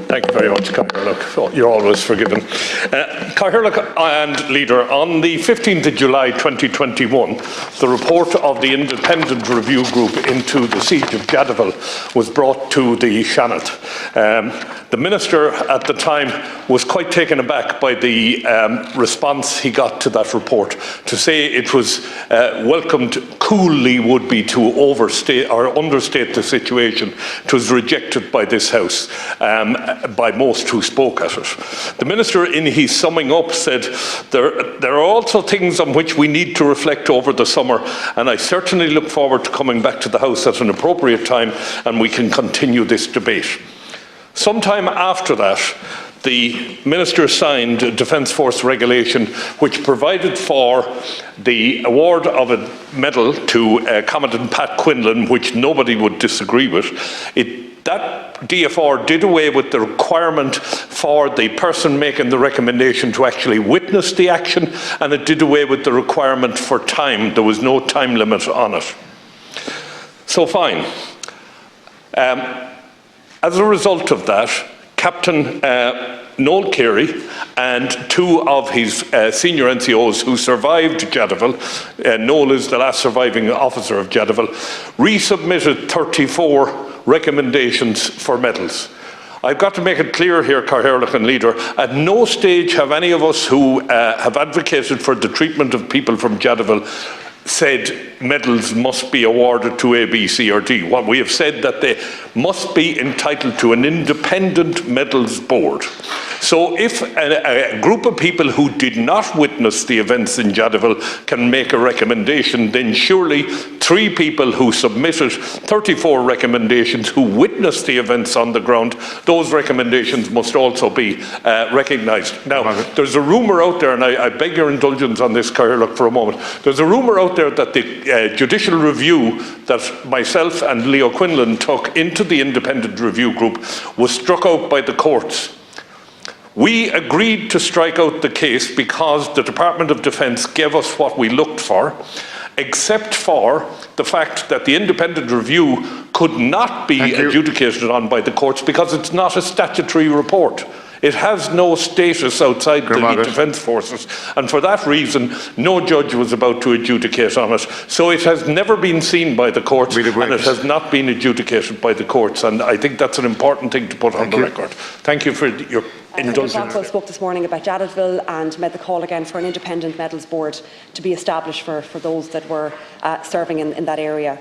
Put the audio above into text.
Thank you very much, Cathaoirleach. You're always forgiven. Cathaoirleach and Leader, on the 15th of July 2021, the report of the Independent Review Group into the siege of Jadaville was brought to the Seanad. The Minister at the time was quite taken aback by the response he got to that report. To say it was welcomed coolly would be to overstate or understate the situation. It was rejected by this House, by most who spoke at it. The Minister, in his summing up, said, there are also things on which we need to reflect over the summer, and I certainly look forward to coming back to the House at an appropriate time and we can continue this debate. Sometime after that, the Minister signed a Defence Force regulation which provided for the award of a medal to Commandant Pat Quinlan, which nobody would disagree with. That DFR did away with the requirement for the person making the recommendation to actually witness the action, and it did away with the requirement for time. There was no time limit on it. So fine. As a result of that, Captain Noel Carey and two of his senior NCOs who survived Jadaville, Noel is the last surviving officer of Jadaville, resubmitted 34 recommendations for medals. I've got to make it clear here, Cathaoirleach and Leader, at no stage have any of us who have advocated for the treatment of people from Jadaville said medals must be awarded to A, B, C or D. What we have said that they must be entitled to an independent medals board. So if a group of people who did not witness the events in Jadaville can make a recommendation, then surely 3 people who submitted 34 recommendations who witnessed the events on the ground, those recommendations must also be recognised. Now, there's a rumour out there, and I beg your indulgence on this, Cathaoirleach, for a moment. There's a rumour out there that the judicial review that myself and Leo Quinlan took into the Independent Review Group was struck out by the courts. We agreed to strike out the case because the Department of Defence gave us what we looked for, except for the fact that the independent review could not be adjudicated on by the courts because it's not a statutory report. It has no status outside the Defence Forces, and for that reason, no judge was about to adjudicate on it. So it has never been seen by the courts, and it has not been adjudicated by the courts, and I think that's an important thing to put on the record. Thank you for your indulgence. Gerard Craughwell spoke this morning about Jadaville and made the call again for an independent medals board to be established for those that were serving in that area.